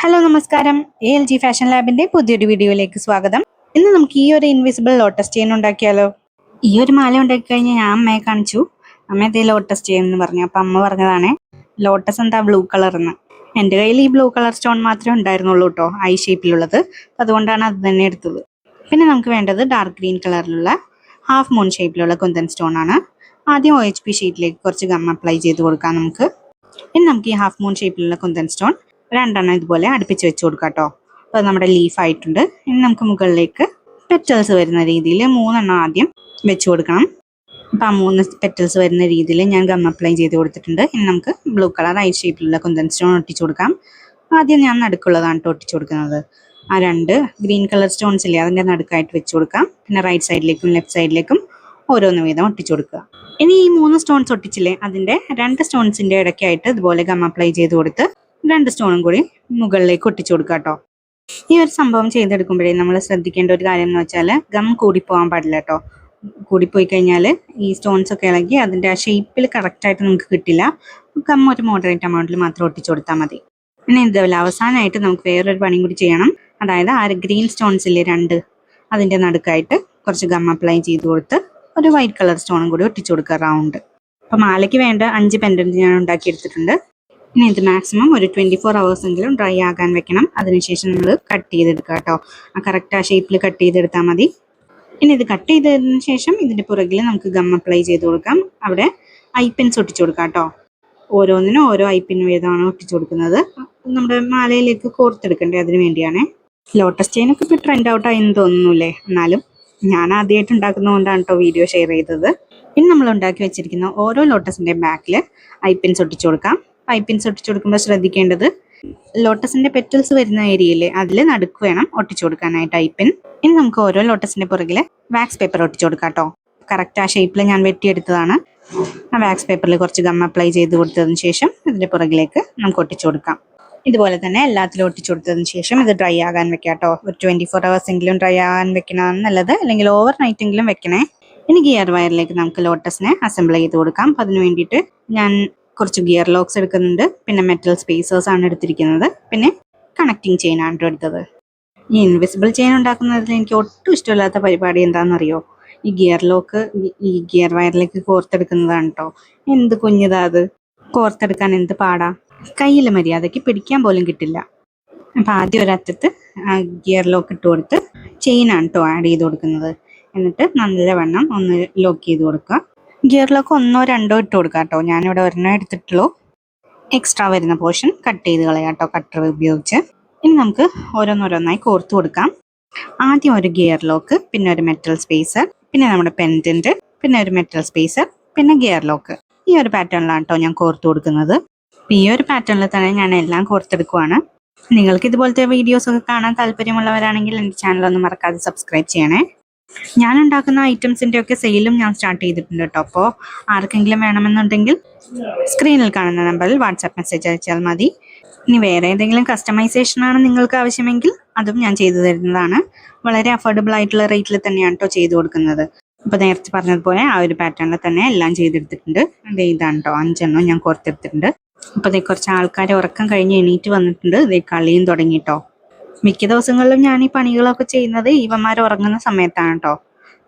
Hello നമസ്കാരം. ALG fashion ലാബിന്റെ പുതിയൊരു വീഡിയോയിലേക്ക് സ്വാഗതം. ഇന്ന് നമുക്ക് ഈ ഒരു ഇൻവിസിബിൾ ലോട്ടസ് ചെയിൻ ഉണ്ടാക്കിയാലോ. ഈ ഒരു മാല ഉണ്ടാക്കി കഴിഞ്ഞാൽ ഞാൻ അമ്മയെ കാണിച്ചു. അമ്മ ഇതേ ലോട്ടസ് ചെയിൻ എന്ന് പറഞ്ഞു. അപ്പൊ അമ്മ പറഞ്ഞതാണ് ലോട്ടസ് എന്താ ബ്ലൂ കളർ എന്ന്. എൻ്റെ കയ്യിൽ ഈ ബ്ലൂ കളർ സ്റ്റോൺ മാത്രമേ ഉണ്ടായിരുന്നുള്ളൂ കേട്ടോ, ഐ ഷേപ്പിലുള്ളത്. അതുകൊണ്ടാണ് അത് തന്നെ എടുത്തത്. പിന്നെ നമുക്ക് വേണ്ടത് ഡാർക്ക് ഗ്രീൻ കളറിലുള്ള ഹാഫ് മൂൺ ഷേപ്പിലുള്ള കുന്തൻ സ്റ്റോൺ ആണ്. ആദ്യം OHP ഷീറ്റിലേക്ക് കുറച്ച് ഗം അപ്ലൈ ചെയ്ത് കൊടുക്കാം നമുക്ക്. ഇനി നമുക്ക് ഈ ഹാഫ് മൂൺ ഷേപ്പിലുള്ള കുന്തൻ സ്റ്റോൺ രണ്ടെണ്ണം ഇതുപോലെ അടുപ്പിച്ച് വെച്ച് കൊടുക്കാം കേട്ടോ. അപ്പോൾ നമ്മുടെ ലീഫ് ആയിട്ടുണ്ട്. ഇനി നമുക്ക് മുകളിലേക്ക് പെറ്റൽസ് വരുന്ന രീതിയിൽ 3 എണ്ണം ആദ്യം വെച്ച് കൊടുക്കണം. അപ്പോൾ ആ 3 പെറ്റൽസ് വരുന്ന രീതിയിൽ ഞാൻ ഗം അപ്ലൈ ചെയ്ത് കൊടുത്തിട്ടുണ്ട്. ഇനി നമുക്ക് ബ്ലൂ കളർ ഐ ഷേപ്പിലുള്ള കുന്തൻ സ്റ്റോൺ ഒട്ടിച്ചു കൊടുക്കാം. ആദ്യം ഞാൻ നടുക്കുള്ളതാണ് കേട്ടോ ഒട്ടിച്ചു കൊടുക്കുന്നത്. ആ 2 ഗ്രീൻ കളർ സ്റ്റോൺസ് ഇല്ലേ, അതിൻ്റെ നടുക്കായിട്ട് വെച്ച് കൊടുക്കാം. പിന്നെ റൈറ്റ് സൈഡിലേക്കും ലെഫ്റ്റ് സൈഡിലേക്കും ഓരോന്ന് വീതം ഒട്ടിച്ചു കൊടുക്കുക. ഇനി ഈ 3 സ്റ്റോൺസ് ഒട്ടിച്ചില്ലേ, അതിൻ്റെ 2 സ്റ്റോൺസിൻ്റെ ഇടയ്ക്കായിട്ട് ഇതുപോലെ ഗം അപ്ലൈ ചെയ്ത് കൊടുത്ത് 2 സ്റ്റോണും കൂടി മുകളിലേക്ക് ഒട്ടിച്ചു കൊടുക്കുക കേട്ടോ. ഈ ഒരു സംഭവം ചെയ്തെടുക്കുമ്പോഴേ നമ്മൾ ശ്രദ്ധിക്കേണ്ട ഒരു കാര്യം എന്ന് വെച്ചാൽ ഗം കൂടിപ്പോകാൻ പാടില്ല കേട്ടോ. കൂടിപ്പോയി കഴിഞ്ഞാൽ ഈ സ്റ്റോൺസ് ഒക്കെ ഇളകി അതിൻ്റെ ആ ഷേപ്പിൽ കറക്റ്റായിട്ട് നമുക്ക് കിട്ടില്ല. ഗം ഒരു മോഡറേറ്റ് എമൗണ്ടിൽ മാത്രം ഒട്ടിച്ചു കൊടുത്താൽ മതി. പിന്നെ ഇതുപോലെ അവസാനമായിട്ട് നമുക്ക് വേറൊരു പണിയും കൂടി ചെയ്യണം. അതായത് ആ ഗ്രീൻ സ്റ്റോൺസ് ഇല്ലേ 2, അതിൻ്റെ നടുക്കായിട്ട് കുറച്ച് ഗം അപ്ലൈ ചെയ്ത് കൊടുത്ത് ഒരു വൈറ്റ് കളർ സ്റ്റോണും കൂടി ഒട്ടിച്ചു കൊടുക്കുക റൗണ്ട്. അപ്പോൾ മാലയ്ക്ക് വേണ്ട 5 പെൻഡൻറ്റ് ഞാൻ ഉണ്ടാക്കിയെടുത്തിട്ടുണ്ട്. ഇനി ഇത് മാക്സിമം ഒരു 24 hours എങ്കിലും ഡ്രൈ ആകാൻ വെക്കണം. അതിനുശേഷം നമ്മൾ കട്ട് ചെയ്തെടുക്കുക കേട്ടോ. കറക്റ്റ് ആ ഷേപ്പിൽ കട്ട് ചെയ്തെടുത്താൽ മതി. ഇനി ഇത് കട്ട് ചെയ്തതിന് ശേഷം ഇതിൻ്റെ പുറകിൽ നമുക്ക് ഗം അപ്ലൈ ചെയ്ത് കൊടുക്കാം. അവിടെ ഐപ്പിൻസ് ഒട്ടിച്ചു കൊടുക്കാം കേട്ടോ. ഓരോന്നിനും ഓരോ ഐപ്പിൻ വീതമാണ് ഒട്ടിച്ചു കൊടുക്കുന്നത്. നമ്മുടെ മാലയിലേക്ക് കോർത്തെടുക്കണ്ടേ, അതിന് വേണ്ടിയാണ്. ലോട്ടസ് ചെയിനൊക്കെ ഇപ്പോൾ ട്രെൻഡ് ഔട്ടായെന്ന് തോന്നുന്നില്ലേ. എന്നാലും ഞാൻ ആദ്യമായിട്ട് ഉണ്ടാക്കുന്നതുകൊണ്ടാണ് കേട്ടോ വീഡിയോ ഷെയർ ചെയ്തത്. ഇനി നമ്മൾ ഉണ്ടാക്കി വെച്ചിരിക്കുന്ന ഓരോ ലോട്ടസിൻ്റെ ബാക്കിൽ ഐപ്പിൻസ് ഒട്ടിച്ചു കൊടുക്കാം. ഐപ്പിൻസ് ഒട്ടിച്ചു കൊടുക്കുമ്പോൾ ശ്രദ്ധിക്കേണ്ടത് ലോട്ടസിന്റെ പെറ്റൽസ് വരുന്ന ഏരിയയില്ലേ, അതിൽ നടുക്ക് വേണം ഒട്ടിച്ചു കൊടുക്കാനായിട്ട് ഐപ്പിൻ. ഇനി നമുക്ക് ഓരോ ലോട്ടസിന്റെ പുറകിൽ വാക്സ് പേപ്പർ ഒട്ടിച്ചു കൊടുക്കാം കേട്ടോ. കറക്റ്റ് ആ ഷേപ്പിൽ ഞാൻ വെട്ടിയെടുത്തതാണ്. ആ വാക്സ് പേപ്പറിൽ കുറച്ച് ഗം അപ്ലൈ ചെയ്ത് കൊടുത്തതിന് ശേഷം ഇതിന്റെ പുറകിലേക്ക് നമുക്ക് ഒട്ടിച്ചു കൊടുക്കാം. ഇതുപോലെ തന്നെ എല്ലാത്തിലും ഒട്ടിച്ചു കൊടുത്തതിന് ശേഷം ഇത് ഡ്രൈ ആകാൻ വെക്കാം കേട്ടോ. ഒരു 24 hours എങ്കിലും ഡ്രൈ ആകാൻ വെക്കണമെന്ന് നല്ലത്, അല്ലെങ്കിൽ ഓവർ നൈറ്റ് എങ്കിലും വെക്കണേ. ഇനി ഗിയർ വയറിലേക്ക് നമുക്ക് ലോട്ടസിനെ അസംബിൾ ചെയ്ത് കൊടുക്കാം. അപ്പം അതിന് വേണ്ടിയിട്ട് ഞാൻ കുറച്ച് ഗിയർ ലോക്സ് എടുക്കുന്നുണ്ട്. പിന്നെ മെറ്റൽ സ്പേസേഴ്സ് ആണ് എടുത്തിരിക്കുന്നത്. പിന്നെ കണക്റ്റിംഗ് ചെയിൻ ആണ് എടുത്തത്. ഈ ഇൻവിസിബിൾ ചെയിൻ ഉണ്ടാക്കുന്നതിൽ എനിക്ക് ഒട്ടും ഇഷ്ടമില്ലാത്ത പരിപാടി എന്താണെന്നറിയോ, ഈ ഗിയർ ലോക്ക് ഈ ഗിയർ വയറിലേക്ക് കോർത്തെടുക്കുന്നതാണ് കേട്ടോ. എന്ത് കുഞ്ഞിതാ അത്, കോർത്തെടുക്കാൻ എന്ത് പാടാ. കയ്യിൽ മര്യാദയ്ക്ക് പിടിക്കാൻ പോലും കിട്ടില്ല. അപ്പം ആദ്യം ഒരറ്റത്ത് ഗിയർ ലോക്ക് ഇട്ട് കൊടുത്ത് ചെയിനാണ് കേട്ടോ ആഡ് ചെയ്ത് കൊടുക്കുന്നത്. എന്നിട്ട് നല്ലവണ്ണം ഒന്ന് ലോക്ക് ചെയ്ത് കൊടുക്കുക. ഗിയർ ലോക്ക് 1 or 2 ഇട്ട് കൊടുക്കാം കേട്ടോ. ഞാനിവിടെ 1 എടുത്തിട്ടുള്ളൂ. എക്സ്ട്രാ വരുന്ന പോർഷൻ കട്ട് ചെയ്ത് കളയാം കേട്ടോ കട്ടർ ഉപയോഗിച്ച്. ഇനി നമുക്ക് ഓരോന്നോരോന്നായി കോർത്ത് കൊടുക്കാം. ആദ്യം ഒരു ഗിയർ ലോക്ക്, പിന്നെ ഒരു മെറ്റൽ സ്പേസർ, പിന്നെ നമ്മുടെ പെൻഡന്റ്, പിന്നെ ഒരു മെറ്റൽ സ്പേസർ, പിന്നെ ഗിയർ ലോക്ക്. ഈ ഒരു പാറ്റേണിലാണ് കേട്ടോ ഞാൻ കോർത്ത് കൊടുക്കുന്നത്. ഈ ഒരു പാറ്റേണിൽ തന്നെ ഞാൻ എല്ലാം കോർത്തെടുക്കുവാണ്. നിങ്ങൾക്ക് ഇതുപോലത്തെ വീഡിയോസ് ഒക്കെ കാണാൻ താല്പര്യമുള്ളവരാണെങ്കിൽ എൻ്റെ ചാനൽ ഒന്ന് മറക്കാതെ സബ്സ്ക്രൈബ് ചെയ്യണേ. ഞാൻ ഉണ്ടാക്കുന്ന ഐറ്റംസിൻ്റെ ഒക്കെ സെയിലും ഞാൻ സ്റ്റാർട്ട് ചെയ്തിട്ടുണ്ട് കേട്ടോ. അപ്പോൾ ആർക്കെങ്കിലും വേണമെന്നുണ്ടെങ്കിൽ സ്ക്രീനിൽ കാണുന്ന നമ്പറിൽ വാട്സാപ്പ് മെസ്സേജ് അയച്ചാൽ മതി. ഇനി വേറെ ഏതെങ്കിലും കസ്റ്റമൈസേഷനാണ് നിങ്ങൾക്ക് ആവശ്യമെങ്കിൽ അതും ഞാൻ ചെയ്തു തരുന്നതാണ്. വളരെ അഫോർഡബിൾ ആയിട്ടുള്ള റേറ്റിൽ തന്നെയാണ് കേട്ടോ ചെയ്തു കൊടുക്കുന്നത്. അപ്പോൾ നേരത്തെ പറഞ്ഞതുപോലെ ആ ഒരു പാറ്റേണിൽ തന്നെ എല്ലാം ചെയ്തെടുത്തിട്ടുണ്ട്. അതേ ഇതാണ് കേട്ടോ 5 എണ്ണം ഞാൻ കോർത്തെടുത്തിട്ടുണ്ട്. അപ്പോൾ അതേ കുറച്ച് ആൾക്കാർ ഉറക്കം കഴിഞ്ഞ് എണീറ്റ് വന്നിട്ടുണ്ട്. ഇതേ കളിയും തുടങ്ങിട്ടോ. മിക്ക ദിവസങ്ങളിലും ഞാൻ ഈ പണികളൊക്കെ ചെയ്യുന്നത് ഇവന്മാർ ഉറങ്ങുന്ന സമയത്താണ് കേട്ടോ.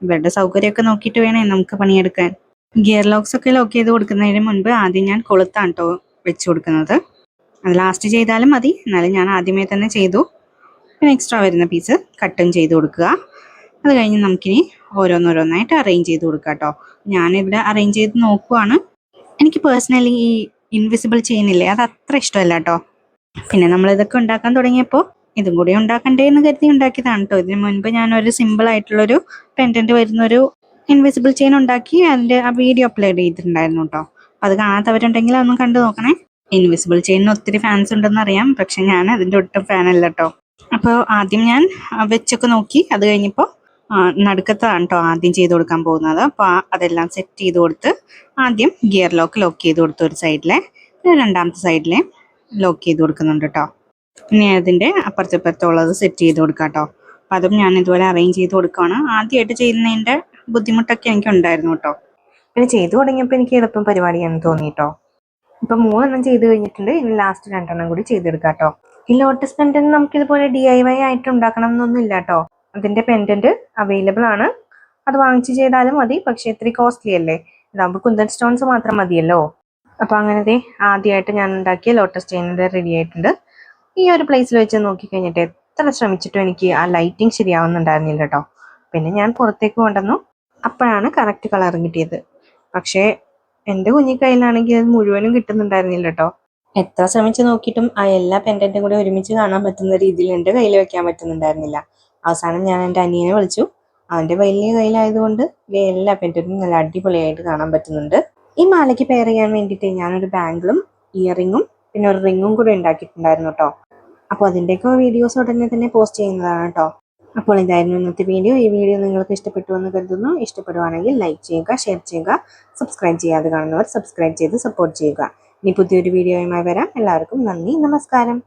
ഇവരുടെ സൗകര്യമൊക്കെ നോക്കിയിട്ട് വേണേ നമുക്ക് പണിയെടുക്കാൻ. ഗിയർ ലോക്സ് ഒക്കെ ലോക്ക് ചെയ്ത് കൊടുക്കുന്നതിന് മുൻപ് ആദ്യം ഞാൻ കൊളുത്താണ് കേട്ടോ വെച്ച് കൊടുക്കുന്നത്. അത് ലാസ്റ്റ് ചെയ്താലും മതി, എന്നാലും ഞാൻ ആദ്യമേ തന്നെ ചെയ്തു. പിന്നെ എക്സ്ട്രാ വരുന്ന പീസ് കട്ടും ചെയ്ത് കൊടുക്കുക. അത് കഴിഞ്ഞ് നമുക്കിനി ഓരോന്നോരോന്നായിട്ട് അറേഞ്ച് ചെയ്ത് കൊടുക്കുക കേട്ടോ. ഞാനിവിടെ അറേഞ്ച് ചെയ്ത് നോക്കുവാണ്. എനിക്ക് പേഴ്സണലി ഈ ഇൻവിസിബിൾ ചെയിനില്ലേ, അത് അത്ര ഇഷ്ടമല്ല കേട്ടോ. പിന്നെ നമ്മളിതൊക്കെ ഉണ്ടാക്കാൻ തുടങ്ങിയപ്പോൾ ഇതും കൂടി ഉണ്ടാക്കണ്ടേ എന്ന് കരുതി ഉണ്ടാക്കിയതാണ് കേട്ടോ. ഇതിന് മുൻപ് ഞാനൊരു സിമ്പിൾ ആയിട്ടുള്ളൊരു പെൻഡന്റ് വരുന്നൊരു ഇൻവിസിബിൾ ചെയിൻ ഉണ്ടാക്കി അതിൻ്റെ ആ വീഡിയോ അപ്ലോഡ് ചെയ്തിട്ടുണ്ടായിരുന്നു കേട്ടോ. അത് കാണാത്തവരുണ്ടെങ്കിൽ അതൊന്നും കണ്ടു നോക്കണേ. ഇൻവിസിബിൾ ചെയിനിന് ഒത്തിരി ഫാൻസ് ഉണ്ടെന്ന് അറിയാം, പക്ഷെ ഞാൻ അതിൻ്റെ ഒട്ടും ഫാനല്ല കേട്ടോ. അപ്പോൾ ആദ്യം ഞാൻ വെച്ചൊക്കെ നോക്കി. അത് കഴിഞ്ഞപ്പോൾ നടുക്കത്താണ് കേട്ടോ ആദ്യം ചെയ്ത് കൊടുക്കാൻ പോകുന്നത്. അപ്പോൾ അതെല്ലാം സെറ്റ് ചെയ്ത് കൊടുത്ത് ആദ്യം ഗിയർ ലോക്ക് ചെയ്ത് കൊടുത്തു ഒരു സൈഡിലെ, രണ്ടാമത്തെ സൈഡിലെ ലോക്ക് ചെയ്ത് കൊടുക്കുന്നുണ്ട് കേട്ടോ. പിന്നെ അതിൻ്റെ അപ്പുറത്തിപ്പുറത്തുള്ളത് സെറ്റ് ചെയ്ത് കൊടുക്കാം കേട്ടോ. അപ്പം അതും ഞാൻ ഇതുപോലെ അറേഞ്ച് ചെയ്ത് കൊടുക്കുകയാണ്. ആദ്യമായിട്ട് ചെയ്യുന്നതിൻ്റെ ബുദ്ധിമുട്ടൊക്കെ എനിക്ക് ഉണ്ടായിരുന്നു കേട്ടോ. പിന്നെ ചെയ്തു തുടങ്ങിയപ്പോൾ എനിക്ക് എളുപ്പം പരിപാടിയാണെന്ന് തോന്നി കേട്ടോ. ഇപ്പം 3 എണ്ണം ചെയ്ത് കഴിഞ്ഞിട്ടുണ്ട്. ഇനി ലാസ്റ്റ് 2 എണ്ണം കൂടി ചെയ്തെടുക്കാം കേട്ടോ. ഈ ലോട്ടസ് പെൻഡന്റ് നമുക്ക് ഇതുപോലെ DIY ആയിട്ട് ഉണ്ടാക്കണം എന്നൊന്നും ഇല്ല കേട്ടോ. അതിന്റെ പെൻഡന്റ് അവൈലബിൾ ആണ്. അത് വാങ്ങിച്ച് ചെയ്താലും മതി. പക്ഷെ ഇത്തിരി കോസ്റ്റ്ലി അല്ലേ. ഇതാകുമ്പോൾ കുന്തൻ സ്റ്റോൺസ് മാത്രം മതിയല്ലോ. അപ്പൊ അങ്ങനത്തെ ആദ്യമായിട്ട് ഞാൻ ഉണ്ടാക്കിയ ലോട്ടസ് ചെയിനിന്റെ റെഡി ആയിട്ടുണ്ട്. ഈ ഒരു പ്ലേസിൽ വെച്ച് നോക്കിക്കഴിഞ്ഞിട്ട് എത്ര ശ്രമിച്ചിട്ടും എനിക്ക് ആ ലൈറ്റിംഗ് ശരിയാവുന്നുണ്ടായിരുന്നില്ല കേട്ടോ. പിന്നെ ഞാൻ പുറത്തേക്ക് കൊണ്ടുവന്നു. അപ്പോഴാണ് കറക്റ്റ് കളർ കിട്ടിയത്. പക്ഷേ എൻ്റെ കുഞ്ഞിക്കൈയിലാണെങ്കിൽ അത് മുഴുവനും കിട്ടുന്നുണ്ടായിരുന്നില്ല കേട്ടോ. എത്ര ശ്രമിച്ചു നോക്കിയിട്ടും ആ എല്ലാ പെൻഡന്റും കൂടി ഒരുമിച്ച് കാണാൻ പറ്റുന്ന രീതിയിൽ എൻ്റെ കയ്യിൽ വെക്കാൻ പറ്റുന്നുണ്ടായിരുന്നില്ല. അവസാനം ഞാൻ എൻ്റെ അനിയനെ വിളിച്ചു. അവൻ്റെ വലിയ കയ്യിലായതുകൊണ്ട് എല്ലാ പെൻഡന്റും നല്ല അടിപൊളിയായിട്ട് കാണാൻ പറ്റുന്നുണ്ട്. ഈ മാലയ്ക്ക് പെയർ ചെയ്യാൻ വേണ്ടിയിട്ട് ഞാനൊരു ബാംഗിളും ഇയറിങ്ങും പിന്നെ ഒരു റിങ്ങും കൂടെ ഉണ്ടാക്കിയിട്ടുണ്ടായിരുന്നു കേട്ടോ. അപ്പോൾ അതിൻ്റെയൊക്കെ വീഡിയോസ് ഉടനെ തന്നെ പോസ്റ്റ് ചെയ്യുന്നതാണ് കേട്ടോ. അപ്പോൾ ഇതായിരുന്നു ഇന്നത്തെ വീഡിയോ. ഈ വീഡിയോ നിങ്ങൾക്ക് ഇഷ്ടപ്പെട്ടു എന്ന് കരുതുന്നു. ഇഷ്ടപ്പെടുവാണെങ്കിൽ ലൈക്ക് ചെയ്യുക, ഷെയർ ചെയ്യുക, സബ്സ്ക്രൈബ് ചെയ്യാതെ കാണുന്നവർ സബ്സ്ക്രൈബ് ചെയ്ത് സപ്പോർട്ട് ചെയ്യുക. ഇനി പുതിയൊരു വീഡിയോയുമായി വരാം. എല്ലാവർക്കും നന്ദി, നമസ്കാരം.